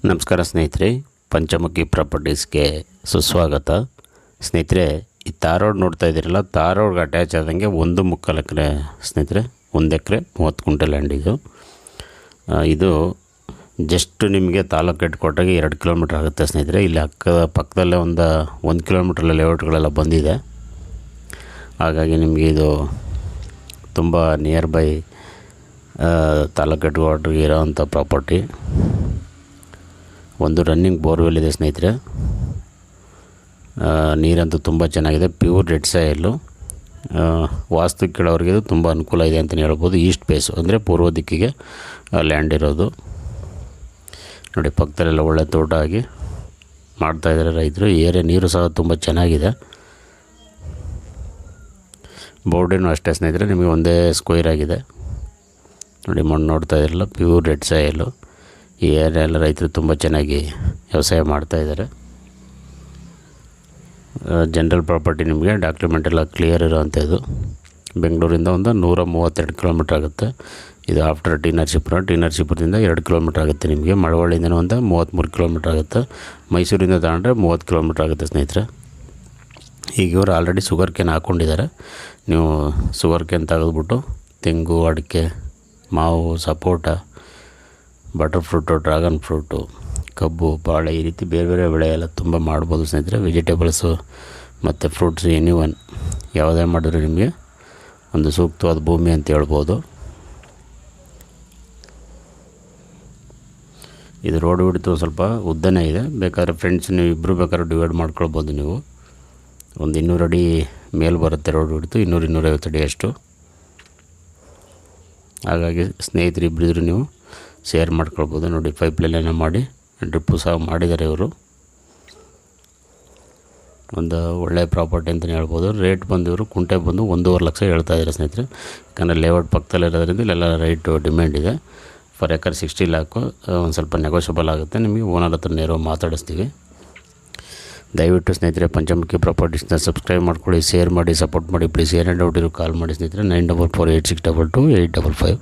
ನಮಸ್ಕಾರ ಸ್ನೇಹಿತರೆ, ಪಂಚಮುಖಿ ಪ್ರಾಪರ್ಟೀಸ್ಗೆ ಸುಸ್ವಾಗತ. ಸ್ನೇಹಿತರೆ, ಈ ತಾರ್ ರೋಡ್ ನೋಡ್ತಾ ಇದ್ದೀರಲ್ಲ, ತಾರ್ ರೋಡ್ಗೆ ಅಟ್ಯಾಚ್ ಆದಂಗೆ 1.25 ಎಕರೆ ಸ್ನೇಹಿತರೆ, 1 ಎಕರೆ 30 ಗುಂಟೆ ಲ್ಯಾಂಡ್ ಇದು ಜಸ್ಟ್ ನಿಮಗೆ ತಾಲೂಕು ಹೆಡ್ ಕ್ವಾರ್ಟರ್ಗೆ 2 ಕಿಲೋಮೀಟ್ರ್ ಆಗುತ್ತೆ ಸ್ನೇಹಿತರೆ. ಇಲ್ಲಿ ಪಕ್ಕದಲ್ಲೇ 1 ಕಿಲೋಮೀಟ್ರಲ್ಲಿ ಲೇಔಟ್ಗಳೆಲ್ಲ ಬಂದಿದೆ. ಹಾಗಾಗಿ ನಿಮಗೆ ಇದು ತುಂಬ ನಿಯರ್ ಬೈ ತಾಲೂಕು ಹೆಡ್ ಕ್ವಾರ್ಟರ್ಗೆ ಇರೋವಂಥ ಪ್ರಾಪರ್ಟಿ. ಒಂದು ರನ್ನಿಂಗ್ ಬೋರ್ವೆಲ್ ಇದೆ ಸ್ನೇಹಿತರೆ. ನೀರಂತೂ ತುಂಬ ಚೆನ್ನಾಗಿದೆ, ಪ್ಯೂರ್ ರೆಡ್ ಸಾಯಿಲು. ವಾಸ್ತು ಕೇಳೋರಿಗೆ ಇದು ತುಂಬ ಅನುಕೂಲ ಇದೆ ಅಂತಲೇ ಹೇಳ್ಬೋದು. ಈಸ್ಟ್ ಫೇಸು ಅಂದರೆ ಪೂರ್ವ ದಿಕ್ಕಿಗೆ ಲ್ಯಾಂಡ್ ಇರೋದು. ನೋಡಿ, ಪಕ್ಕದಲ್ಲೆಲ್ಲ ಒಳ್ಳೆ ತೋಟ ಆಗಿ ಮಾಡ್ತಾಯಿದ್ದಾರೆ ರೈತರು. ಏರಿಯಾ ನೀರು ಸಹ ತುಂಬ ಚೆನ್ನಾಗಿದೆ. ಬೋರ್ಡೇನು ಅಷ್ಟೇ ಸ್ನೇಹಿತರೆ, ನಿಮಗೆ ಒಂದೇ ಸ್ಕ್ವೇರ್ ಆಗಿದೆ. ನೋಡಿ, ಮಣ್ಣು ನೋಡ್ತಾ ಇದ್ರಲ್ಲ, ಪ್ಯೂರ್ ರೆಡ್ ಸಾಯಿಲು. ಈ ಏರಿಯಾ ಎಲ್ಲ ರೈತರು ತುಂಬ ಚೆನ್ನಾಗಿ ವ್ಯವಸಾಯ ಮಾಡ್ತಾಯಿದ್ದಾರೆ. ಜನರಲ್ ಪ್ರಾಪರ್ಟಿ, ನಿಮಗೆ ಡಾಕ್ಯುಮೆಂಟ್ ಎಲ್ಲ ಕ್ಲಿಯರ್ ಇರೋವಂಥದ್ದು. ಬೆಂಗಳೂರಿಂದ 132 ಕಿಲೋಮೀಟ್ರ್ ಆಗುತ್ತೆ. ಇದು ಆಫ್ಟರ್ ಟಿ ನರಸೀಪುರದಿಂದ 2 ಕಿಲೋಮೀಟ್ರ್ ಆಗುತ್ತೆ. ನಿಮಗೆ ಮಳವಳ್ಳಿಯಿಂದ 33 ಕಿಲೋಮೀಟ್ರ್ ಆಗುತ್ತೆ. ಮೈಸೂರಿಂದ ತಗೊಂಡ್ರೆ 30 ಕಿಲೋಮೀಟ್ರ್ ಆಗುತ್ತೆ ಸ್ನೇಹಿತರೆ. ಈಗ ಇವರು ಆಲ್ರೆಡಿ ಶುಗರ್ ಕೇನ್ ಹಾಕ್ಕೊಂಡಿದ್ದಾರೆ. ನೀವು ಶುಗರ್ ಕೇನ್ ತೆಗೆದುಬಿಟ್ಟು ತೆಂಗು, ಅಡಿಕೆ, ಮಾವು, ಸಪೋಟ, ಬಟರ್ ಫ್ರೂಟು, ಡ್ರ್ಯಾಗನ್ ಫ್ರೂಟು, ಕಬ್ಬು, ಬಾಳೆ, ಈ ರೀತಿ ಬೇರೆ ಬೇರೆ ಬೆಳೆ ಎಲ್ಲ ತುಂಬ ಮಾಡ್ಬೋದು ಸ್ನೇಹಿತರೆ. ವೆಜಿಟೇಬಲ್ಸು ಮತ್ತು ಫ್ರೂಟ್ಸ್, ಎನಿವನ್ ಯಾವುದೇ ಮಾಡಿದ್ರೆ ನಿಮಗೆ ಒಂದು ಸೂಕ್ತವಾದ ಭೂಮಿ ಅಂತ ಹೇಳ್ಬೋದು. ಇದು ರೋಡ್ ಬಿಡ್ತು ಸ್ವಲ್ಪ ಉದ್ದನೇ ಇದೆ. ಬೇಕಾದ್ರೆ ಫ್ರೆಂಡ್ಸ್ ನೀವು ಇಬ್ಬರು ಬೇಕಾದ್ರೆ ಡಿವೈಡ್ ಮಾಡ್ಕೊಳ್ಬೋದು. ನೀವು ಒಂದು 200 ಅಡಿ ಮೇಲೆ ಬರುತ್ತೆ ರೋಡ್ ಬಿಡ್ತು, 200-250 ಅಡಿ ಅಷ್ಟು. ಹಾಗಾಗಿ ಸ್ನೇಹಿತರು ಇಬ್ಬರಿದ್ರು ನೀವು ಶೇರ್ ಮಾಡ್ಕೊಳ್ಬೋದು. ನೋಡಿ, ಪೈಪ್ಲೈನ ಮಾಡಿ ಡ್ರಿಪ್ಪು ಸಹ ಮಾಡಿದ್ದಾರೆ ಇವರು. ಒಂದು ಒಳ್ಳೆಯ ಪ್ರಾಪರ್ಟಿ ಅಂತಲೇ ಹೇಳ್ಬೋದು. ರೇಟ್ ಬಂದು ಇವರು ಕುಂಟೆ ಬಂದು 1.5 ಲಕ್ಷ ಹೇಳ್ತಾ ಇದ್ದಾರೆ ಸ್ನೇಹಿತರೆ. ಯಾಕಂದರೆ ಲೇಔಟ್ ಪಕ್ಕದಲ್ಲಿರೋದ್ರಿಂದ ಇಲ್ಲೆಲ್ಲ ರೈಟು ಡಿಮ್ಯಾಂಡ್ ಇದೆ. Per acre 60 lakh. ಒಂದು ಸ್ವಲ್ಪ ನೆಗೋಷಿಯಬಲ್ ಆಗುತ್ತೆ. ನಿಮಗೆ ಓನರ್ ಹತ್ರ ನೇರವಾಗಿ ಮಾತಾಡಿಸ್ತೀವಿ. ದಯವಿಟ್ಟು ಸ್ನೇಹಿತರೆ, ಪಂಚಮುಖಿ ಪ್ರಾಪರ್ಟೀಸ್ನ ಸಬ್ಸ್ಕ್ರೈಬ್ ಮಾಡ್ಕೊಳ್ಳಿ, ಶೇರ್ ಮಾಡಿ, ಸಪೋರ್ಟ್ ಮಾಡಿ ಪ್ಲೀಸ್. ಏನೇ ಡೌಟ್ ಇರೋ ಕಾಲ್ ಮಾಡಿ ಸ್ನೇಹಿತರೆ. 9448622855.